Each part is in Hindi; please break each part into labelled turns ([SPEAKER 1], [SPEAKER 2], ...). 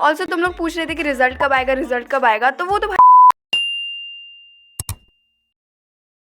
[SPEAKER 1] ऑल्सो तुम लोग पूछ रहे थे कि रिजल्ट कब आएगा, तो वो तो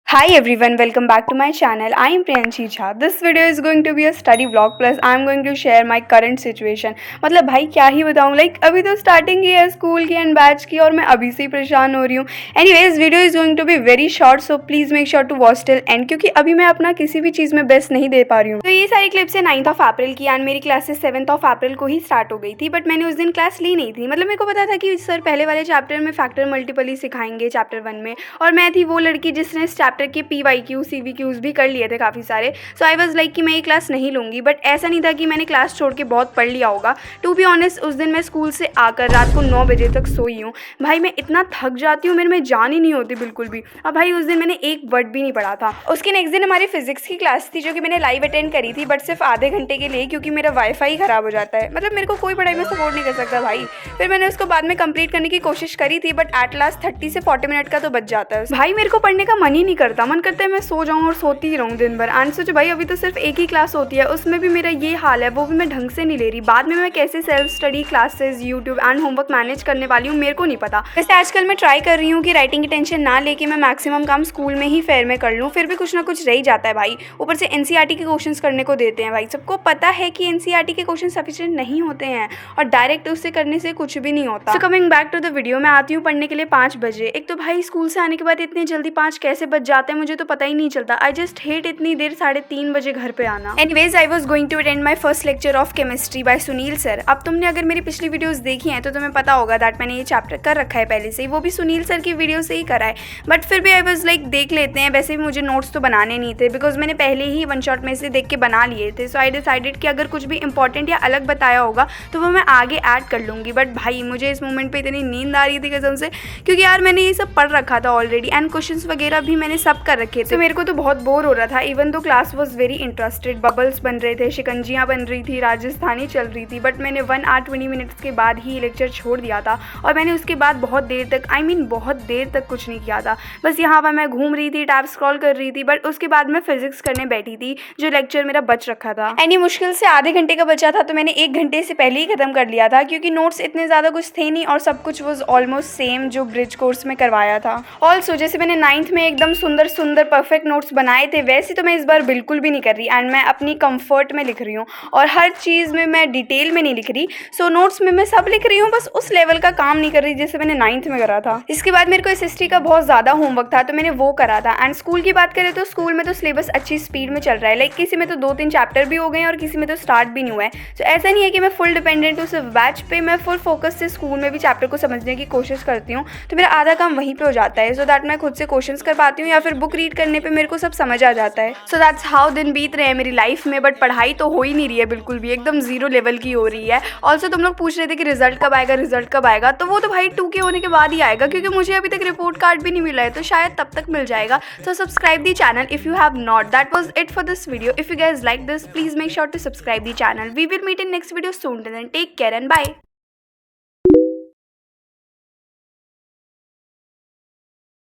[SPEAKER 1] Hi everyone, welcome back to my channel. I am Priyanshi Jha. This video is going to be a study vlog plus I am going to share my current situation. मतलब भाई क्या ही बताऊँ, अभी तो स्टार्टिंग ही है स्कूल की एंड बैच की और मैं अभी से ही परेशान हो रही हूँ. Anyways video is going to be very short, so please make sure to watch till end, क्योंकि अभी मैं अपना किसी भी चीज़ में बेस्ट नहीं दे पा रही हूँ. तो ये सारी क्लिप्स है 9th ऑफ अप्रैल की एंड मेरी क्लासेस 7th ऑफ अप्रैल को ही स्टार्ट हो गई थी. बट मैंने उस दिन क्लास ली नहीं थी. मतलब मेरे को पता था कि सर पहले वाले चैप्टर में फैक्टर मल्टीपल ही सिखाएंगे चैप्टर 1 में, और मैं थी वो लड़की जिसने इस चैप्टर के PYQ CVQs भी कर लिए थे काफ़ी सारे. सो आई वॉज लाइक कि मैं ये क्लास नहीं लूँगी. बट ऐसा नहीं था कि मैंने क्लास छोड़ के बहुत पढ़ लिया होगा. टू बी ऑनेस्ट उस दिन मैं स्कूल से आकर रात को 9 बजे तक सोई हूँ. भाई मैं इतना थक जाती हूँ, मेरे में जान ही नहीं होती बिल्कुल भी. अब भाई उस दिन मैंने एक वर्ड भी नहीं पढ़ा था. उसके नेक्स्ट दिन हमारी फिजिक्स की क्लास थी जो कि मैंने लाइव अटेंड करी थी, बट सिर्फ आधे घंटे के लिए, क्योंकि मेरा वाईफाई ख़राब हो जाता है. मतलब मेरे को कोई पढ़ाई में सपोर्ट नहीं कर सकता भाई. फिर मैंने उसको बाद में कंप्लीट करने की कोशिश करी थी, बट एट लास्ट 30 से 40 मिनट का तो बच जाता है. भाई मेरे को पढ़ने का मन ही नहीं करता. मन करता है मैं सो जाऊँ और सोती ही रहूँ दिन भर. एंड सोचो भाई अभी तो सिर्फ एक ही क्लास होती है, उसमें भी मेरा ये हाल है, वो भी मैं ढंग से नहीं ले रही. बाद में मैं कैसे self study classes, YouTube and homework manage करने वाली हूँ मेरे को नहीं पता. वैसे आजकल मैं ट्राई कर रही हूँ कि राइटिंग की टेंशन ना लेके मैं मैक्सिमम काम स्कूल में ही फेयर में कर लूँ. फिर भी कुछ ना कुछ रह ही जाता है भाई. ऊपर से NCERT के क्वेश्चन करने को देते हैं भाई. सबको पता है कि NCERT के क्वेश्चन सफिशिएंट नहीं होते हैं और डायरेक्ट उससे करने से कुछ भी नहीं होता. So coming back to the video, मैं आती हूँ पढ़ने के लिए 5 बजे. एक तो भाई स्कूल से आने के बाद इतनी जल्दी 5 कैसे बज जाते हैं मुझे तो पता ही नहीं चलता. आई जस्ट हेट इतनी देर 3:30 बजे घर पे आना. Anyways I was going to attend my first lecture of chemistry by Sunil sir. अब तुमने अगर मेरी पिछली वीडियोस देखी हैं तो तुम्हें पता होगा दैट मैंने ये चैप्टर कर रखा है पहले से ही, वो भी सुनील सर की वीडियो से ही करा है. बट फिर भी आई वाज लाइक देख लेते हैं. वैसे भी मुझे नोट्स तो बनाने नहीं थे बिकॉज मैंने पहले ही वन शॉट में से देख के बना लिए थे. सो आई डिसाइडेड कि अगर कुछ भी इंपॉर्टेंट या अलग बताया होगा तो वो मैं आगे ऐड कर लूँगी. बट भाई मुझे इस मोमेंट पर इतनी नींद आ रही थी कसम से, क्योंकि यार मैंने ये सब पढ़ रखा था ऑलरेडी एंड क्वेश्चंस वगैरह भी मैंने सब कर रखे थे. तो मेरे को तो बहुत बोर हो रहा था. Even though class was very interested. Bubbles बन रहे थे, शिकंजियाँ बन रही थी, राजस्थानी चल रही थी. बट मैंने 1 आवर 20 मिनट्स के बाद ही लेक्चर छोड़ दिया था और मैंने उसके बाद बहुत देर तक बहुत देर तक कुछ नहीं किया था. बस यहाँ पर मैं घूम रही थी, टैब स्क्रॉल कर रही थी. बट उसके बाद मैं फिजिक्स करने बैठी थी जो लेक्चर मेरा बच रखा था. एनी मुश्किल से आधे घंटे का बचा था तो मैंने 1 घंटे से पहले ही खत्म कर लिया था, क्योंकि नोट्स इतने ज़्यादा कुछ थे नहीं और सब कुछ वॉज ऑलमोस्ट सेम जो ब्रिज कोर्स में करवाया था. ऑल्सो जैसे मैंने 9th में एकदम सुंदर सुंदर परफेक्ट नोट्स बनाए थे वैसे तो मैं इस बार बिल्कुल भी नहीं कर रही. एंड मैं अपनी कंफर्ट में लिख रही हूँ और हर चीज़ में मैं डिटेल में नहीं लिख रही. सो नोट्स में मैं सब लिख रही हूँ, बस उस लेवल का काम नहीं कर रही जैसे मैंने 9th में करा था. इसके बाद मेरे को इस हिस्ट्री का बहुत ज़्यादा होमवर्क था तो मैंने वो करा था. एंड स्कूल की बात करें तो स्कूल में तो सिलेबस अच्छी स्पीड में चल रहा है. लाइक किसी में तो 2-3 चैप्टर भी हो गए और किसी में तो स्टार्ट भी नहीं हुआ है. सो ऐसा नहीं है कि मैं फुल डिपेंडेंट हूँ सिर्फ बैच पे. मैं फुल फोकस से स्कूल में भी चैप्टर को समझने की कोशिश करती हूँ तो मेरा आधा काम वहीं पे हो जाता है. सो दैट मैं खुद से क्वेश्चन कर पाती हूँ या फिर बुक रीड करने पर मेरे को सब समझ आ जाता है. सो दैट्स हाउ दिन बीत रहे हैं मेरी लाइफ में. बट पढ़ाई तो हो ही नहीं रही है बिल्कुल भी, एकदम 0 लेवल की हो रही है. ऑल्सो तुम लोग पूछ रहे थे कि रिजल्ट कब आएगा, तो वो तो भाई 2K होने के बाद ही आएगा, क्योंकि मुझे अभी तक रिपोर्ट कार्ड भी नहीं मिला है तो शायद तब तक मिल जाएगा. So subscribe the channel if you have not. That was it for this video. If you guys like this please make sure to subscribe the channel. We will meet in next video soon. Till then take care and bye.